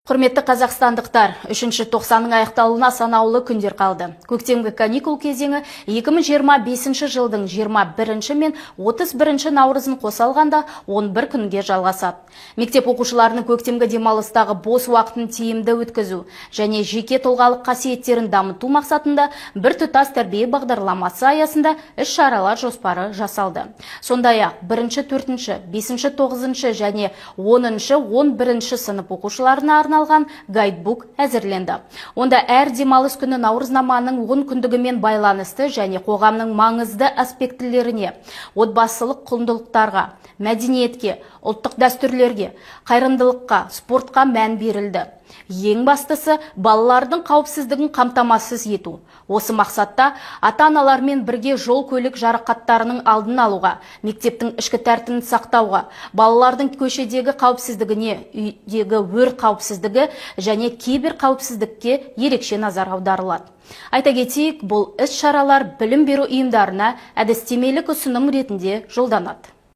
Құрметті қазақстандықтар, 3-тоқсанның аяқталуына санаулы күндер қалды. Көктемгі каникул кезеңі 2025 жылдың 21 мен 31 наурызын қоса алғанда 11 күнге жалғасады. Мектеп оқушыларының көктемгі демалыстағы бос уақытын тиімді өткізу және жеке тұлғалық қасиеттерін дамыту мақсатында біртұтас тәрбие бағдарламасы аясында іс-шаралар жоспары жасалды. Сондай-ақ 1, 4, 5, 9 және 10-11 сынып оқушыларына арналған гайдбук әзірленді. Онда әр демалыс күні наурызнаманың 10 күндігімен байланысты және қоғамның маңызды аспектілеріне, отбасылық құндылықтарға, мәдениетке, ұлттық дәстүрлерге, қайырымдылыққа, спортқа мән берілді. Ең бастысы балалардың қауіпсіздігін қамтамасыз ету. Осы мақсатта ата-аналармен бірге жол көлік жарақаттарының алдын алуға, мектептің ішкі тәртібін сақтауға, балалардың көшедегі қауіпсіздігіне, үйдегі өрт қауіпсіздігі және кибер қауіпсіздікке ерекше назар аударылады. Айта кетейік, бұл іс-шаралар білім беру ұйымдарына әдістемелік ұсыным ретінде жолданады.